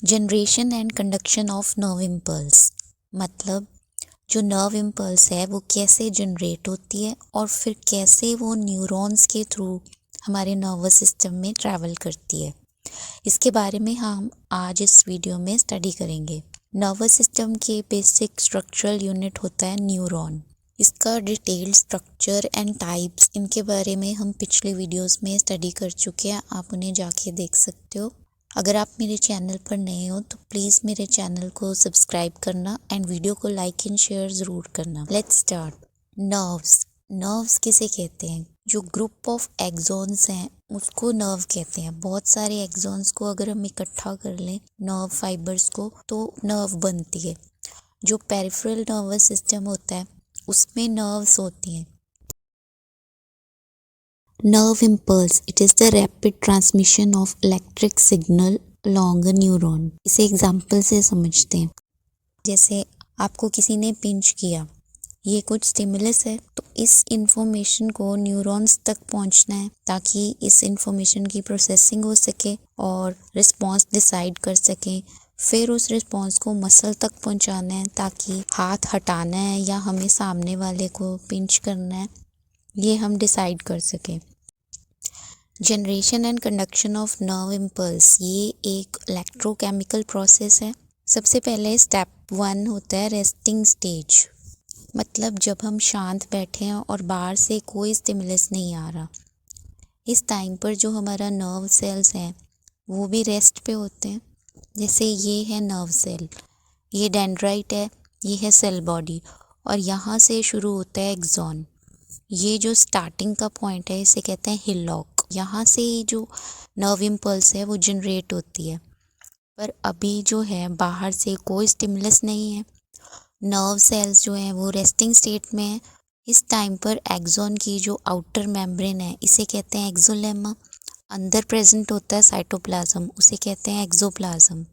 Generation and conduction of nerve impulse, मतलब जो nerve impulse है वो कैसे जनरेट होती है और फिर कैसे वो न्यूरॉन्स के थ्रू हमारे नर्वस सिस्टम में ट्रैवल करती है। इसके बारे में हम आज इस वीडियो में स्टडी करेंगे। नर्वस सिस्टम के बेसिक स्ट्रक्चरल यूनिट होता है न्यूरॉन। इसका डिटेल्ड स्ट्रक्चर एंड टाइप्स इनके बारे में हम पिछले वीडियोस में स्टडी कर चुके हैं, आप उन्हें जाके देख सकते हो। अगर आप मेरे चैनल पर नए हो तो प्लीज़ मेरे चैनल को सब्सक्राइब करना एंड वीडियो को लाइक एंड शेयर ज़रूर करना। Let's start. नर्व्स किसे कहते हैं? जो ग्रुप ऑफ एक्सॉन्स हैं उसको नर्व कहते हैं। बहुत सारे एक्सॉन्स को अगर हम इकट्ठा कर लें नर्व फाइबर्स को तो नर्व बनती है। जो पेरिफेरल नर्वस सिस्टम होता है उसमें नर्व्स होती हैं। Nerve impulse, it is the rapid transmission of electric signal along a neuron। इसे एग्जाम्पल से समझते हैं। जैसे आपको किसी ने पिंच किया, ये कुछ स्टिमुलस है, तो इस इंफॉर्मेशन को न्यूरॉन्स तक पहुंचना है ताकि इस इंफॉर्मेशन की प्रोसेसिंग हो सके और रिस्पॉन्स डिसाइड कर सकें। फिर उस रिस्पॉन्स को मसल तक पहुंचाना है ताकि हाथ हटाना है या हमें सामने वाले को पिंच करना है, ये हम डिसाइड कर सकें। Generation and conduction of nerve impulse, ये एक इलेक्ट्रोकेमिकल प्रोसेस है। सबसे पहले स्टेप 1 होता है रेस्टिंग स्टेज, मतलब जब हम शांत बैठे हैं और बाहर से कोई स्टिमुलस नहीं आ रहा। इस टाइम पर जो हमारा नर्व सेल्स हैं वो भी रेस्ट पे होते हैं। जैसे ये है नर्व सेल, ये डेंड्राइट है, ये है सेल बॉडी और यहाँ से शुरू होता है एक्सॉन। ये जो स्टार्टिंग का पॉइंट है इसे कहते हैं हिलॉक। यहाँ से जो नर्व इम्पल्स है वो जनरेट होती है, पर अभी जो है बाहर से कोई स्टिमुलस नहीं है। नर्व सेल्स जो हैं वो रेस्टिंग स्टेट में है। इस टाइम पर एक्सॉन की जो आउटर मेम्ब्रेन है इसे कहते हैं एक्सोलेमा। अंदर प्रेजेंट होता है साइटोप्लाज्म, उसे कहते हैं एक्सोप्लाज्म।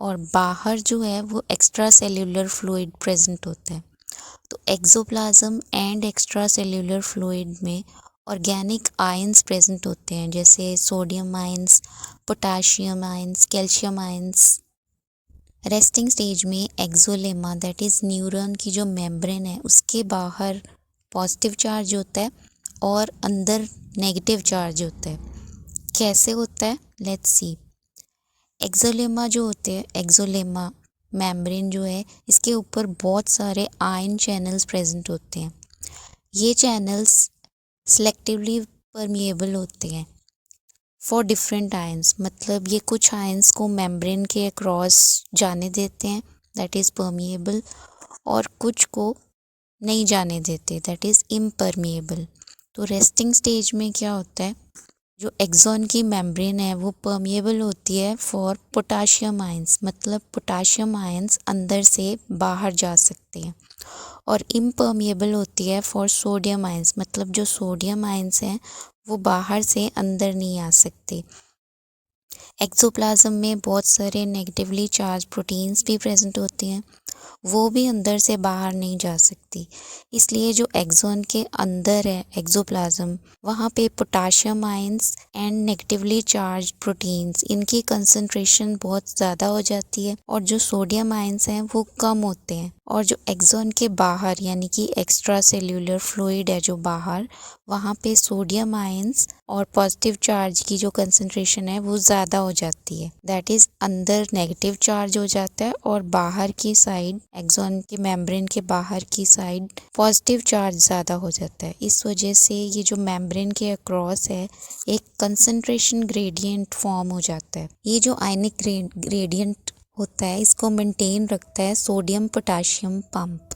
और बाहर जो है वो एक्स्ट्रा सेल्यूलर फ्लूइड प्रेजेंट होता है। तो axoplasm and extra cellular fluid में ऑर्गेनिक आयंस प्रेजेंट होते हैं, जैसे sodium ions, potassium ions, calcium ions. Resting stage में एक्सोलेमा दैट इज़ न्यूरॉन की जो मेम्ब्रेन है उसके बाहर पॉजिटिव चार्ज होता है और अंदर नेगेटिव चार्ज होता है। कैसे होता है, लेट्स सी। एक्सोलेमा जो होते हैं, एक्सोलेमा मेम्ब्रेन जो है इसके ऊपर बहुत सारे आयन चैनल्स प्रेजेंट होते हैं। ये चैनल्स सेलेक्टिवली परमिएबल होते हैं फॉर डिफरेंट आयंस, मतलब ये कुछ आयंस को मेम्ब्रेन के अक्रॉस जाने देते हैं दैट इज़ परमिएबल और कुछ को नहीं जाने देते दैट इज़ इम्परमिएबल। तो रेस्टिंग स्टेज में क्या होता है, जो एक्सॉन की मेम्ब्रेन है वो परमिएबल होती है फॉर पोटाशियम आयंस, मतलब पोटाशियम आयंस अंदर से बाहर जा सकते हैं, और इम्परमिएबल होती है फॉर सोडियम आयंस, मतलब जो सोडियम आयंस हैं वो बाहर से अंदर नहीं आ सकते। एक्सोप्लाज्म में बहुत सारे नेगेटिवली चार्ज प्रोटीन्स भी प्रेजेंट होते हैं, वो भी अंदर से बाहर नहीं जा सकती। इसलिए जो एक्सॉन के अंदर है एक्सोप्लाज्म, वहाँ पे potassium ions and negatively charge proteins इनकी कंसंट्रेशन बहुत ज़्यादा हो जाती है और जो सोडियम आयंस हैं वो कम होते हैं। और जो एक्सॉन के बाहर यानी कि एक्स्ट्रा सेल्यूलर फ्लूइड है जो बाहर, वहाँ पे सोडियम आयंस और पॉजिटिव चार्ज की जो कंसंट्रेशन है वो ज़्यादा हो जाती है। दैट इज़ अंदर नेगेटिव चार्ज हो जाता है और बाहर की साइड एक्सॉन के मेम्ब्रेन के बाहर की साइड पॉजिटिव चार्ज ज़्यादा हो जाता है। इस वजह से ये जो मेम्ब्रेन के अक्रॉस है एक कंसंट्रेशन ग्रेडियंट फॉर्म हो जाता है। ये जो आयनिक ग्रेडियंट होता है इसको मेंटेन रखता है sodium potassium pump.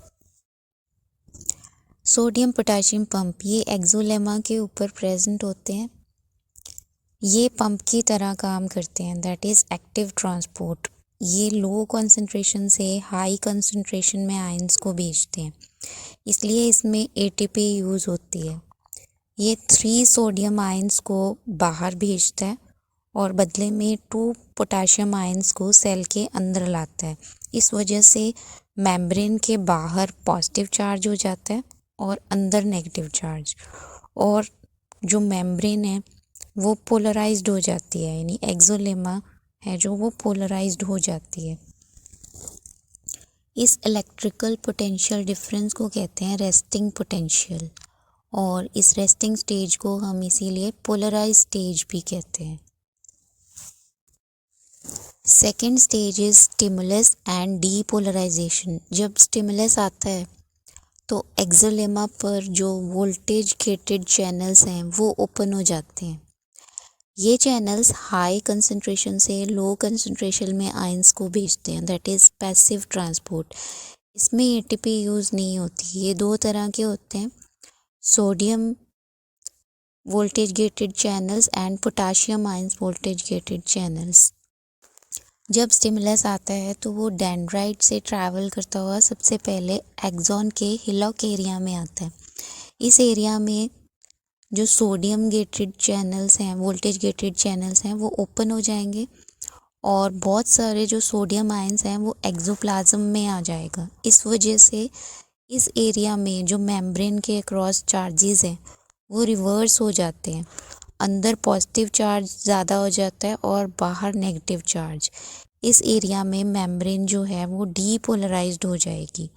Sodium potassium pump ये एक्सोलेमा के ऊपर प्रेजेंट होते हैं। ये पंप की तरह काम करते हैं, दैट इज़ एक्टिव ट्रांसपोर्ट। ये लो कंसंट्रेशन से हाई कंसंट्रेशन में आयंस को भेजते हैं, इसलिए इसमें एटीपी यूज़ होती है। ये 3 सोडियम आयंस को बाहर भेजता है और बदले में 2 पोटाशियम आयंस को सेल के अंदर लाता है। इस वजह से मेम्ब्रेन के बाहर पॉजिटिव चार्ज हो जाता है और अंदर नेगेटिव चार्ज, और जो मेम्ब्रेन है वो पोलराइज्ड हो जाती है, यानी एक्सोलेमा है जो वो पोलराइज्ड हो जाती है। इस इलेक्ट्रिकल पोटेंशियल डिफरेंस को कहते हैं रेस्टिंग पोटेंशियल, और इस रेस्टिंग स्टेज को हम इसीलिए पोलराइज स्टेज भी कहते हैं। Second stage is stimulus and depolarisation. जब स्टिमुलस आता है तो एक्सोलेमा पर जो वोल्टेज गेटेड चैनल्स हैं वो ओपन हो जाते हैं। ये चैनल्स हाई कंसंट्रेशन से लो कंसंट्रेशन में आयंस को भेजते हैं, दैट इज़ पैसिव ट्रांसपोर्ट। इसमें एटीपी यूज़ नहीं होती। ये दो तरह के होते हैं, sodium voltage gated channels and potassium ions voltage gated channels. जब स्टिमुलस आता है तो वो डेंड्राइट से ट्रैवल करता हुआ सबसे पहले एक्सॉन के हिलॉक एरिया में आता है। इस एरिया में जो सोडियम गेटेड चैनल्स हैं, वोल्टेज गेटेड चैनल्स हैं, वो ओपन हो जाएंगे और बहुत सारे जो सोडियम आयंस हैं वो एक्सोप्लाज्म में आ जाएगा। इस वजह से इस एरिया में जो मेम्ब्रेन के अक्रॉस चार्जेस हैं वो रिवर्स हो जाते हैं। अंदर पॉजिटिव चार्ज ज़्यादा हो जाता है और बाहर नेगेटिव चार्ज। इस एरिया में मेम्ब्रेन जो है वो डीपोलराइज्ड हो जाएगी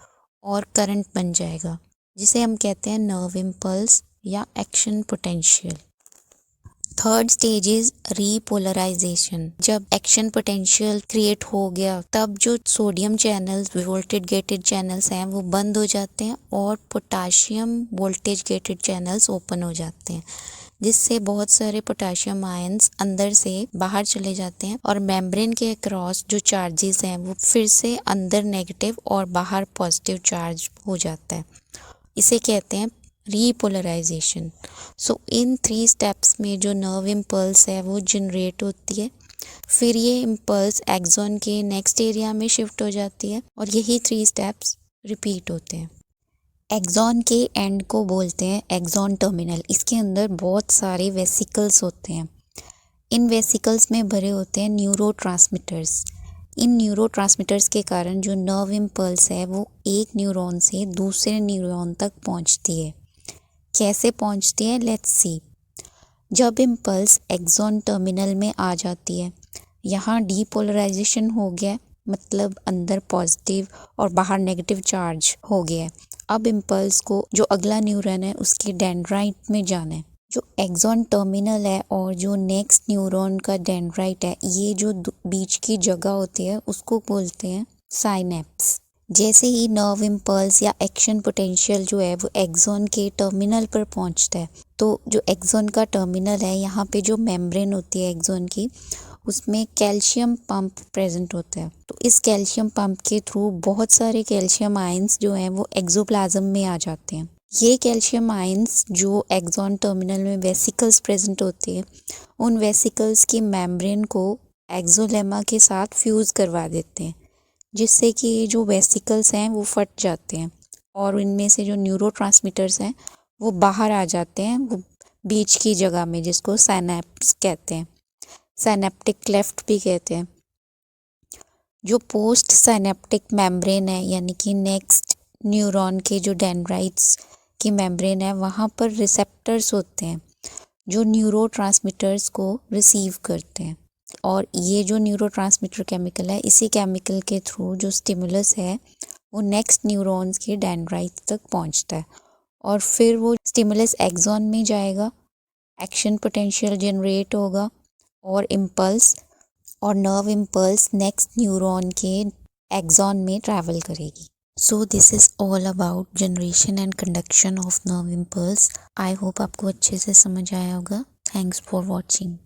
और करंट बन जाएगा, जिसे हम कहते हैं नर्व इम्पल्स या action potential. Third stage is repolarisation. जब एक्शन पोटेंशियल क्रिएट हो गया तब जो sodium channels voltage gated channels हैं वो बंद हो जाते हैं और potassium voltage gated channels open हो जाते हैं, जिससे बहुत सारे पोटाशियम आयंस अंदर से बाहर चले जाते हैं और मेम्ब्रेन के अक्रॉस जो चार्जेस हैं वो फिर से अंदर नेगेटिव और बाहर पॉजिटिव चार्ज हो जाता है। इसे कहते हैं रीपोलराइजेशन। सो इन 3 स्टेप्स में जो नर्व इम्पल्स है वो जनरेट होती है, फिर ये इम्पल्स एक्सॉन के नेक्स्ट एरिया में शिफ्ट हो जाती है और यही 3 स्टेप्स रिपीट होते हैं। एक्सॉन के एंड को बोलते हैं एक्सॉन टर्मिनल। इसके अंदर बहुत सारे वेसिकल्स होते हैं। इन वेसिकल्स में भरे होते हैं न्यूरोट्रांसमीटर्स। इन न्यूरोट्रांसमीटर्स के कारण जो नर्व इम्पल्स है वो एक न्यूरॉन से दूसरे न्यूरॉन तक पहुंचती है। कैसे पहुंचती है, लेट्स सी। जब इम्पल्स एक्सॉन टर्मिनल में आ जाती है, यहाँ डीपोलराइजेशन हो गया, मतलब अंदर पॉजिटिव और बाहर नेगेटिव चार्ज हो गया है। अब इम्पल्स को जो अगला न्यूरॉन है उसके डेंड्राइट में जाना है। जो एक्सॉन टर्मिनल है और जो नेक्स्ट न्यूरॉन का डेंड्राइट है, ये जो बीच की जगह होती है उसको बोलते हैं साइनेप्स। जैसे ही नर्व इम्पल्स या एक्शन पोटेंशियल जो है वो एक्सॉन के टर्मिनल पर पहुंचता है, तो जो एक्सॉन का टर्मिनल है, यहाँ पे जो मेम्ब्रेन होती है एक्सॉन की, उसमें कैल्शियम पंप प्रेजेंट होता है। तो इस कैल्शियम पंप के थ्रू बहुत सारे कैल्शियम आयंस जो हैं वो एक्सोप्लाज्म में आ जाते हैं। ये कैल्शियम आयंस जो एक्सॉन टर्मिनल में वेसिकल्स प्रेजेंट होते हैं, उन वेसिकल्स की मेम्ब्रेन को एक्सोलेमा के साथ फ्यूज़ करवा देते हैं, जिससे कि ये जो वेसिकल्स हैं वो फट जाते हैं और इनमें से जो न्यूरोट्रांसमीटर्स हैं वो बाहर आ जाते हैं, वो बीच की जगह में, जिसको साइनेप्स कहते हैं, साइनेप्टिक क्लेफ्ट भी कहते हैं। जो पोस्ट साइनेप्टिक मेम्ब्रेन है, यानी कि नेक्स्ट न्यूरॉन के जो डेंड्राइट्स की मेम्ब्रेन है, वहाँ पर रिसेप्टर्स होते हैं जो न्यूरोट्रांसमीटर्स को रिसीव करते हैं। और ये जो न्यूरोट्रांसमीटर केमिकल है, इसी केमिकल के थ्रू जो स्टिमुलस है वो नेक्स्ट न्यूरॉन्स के डेंड्राइट्स तक पहुंचता है और फिर वो स्टिमुलस एक्सॉन में जाएगा, एक्शन पोटेंशियल जनरेट होगा और इम्पल्स और नर्व इम्पल्स नेक्स्ट न्यूरॉन के एक्सॉन में ट्रैवल करेगी। So this is all about generation and conduction of nerve impulse. I hope आपको अच्छे से समझ आया होगा। Thanks for watching.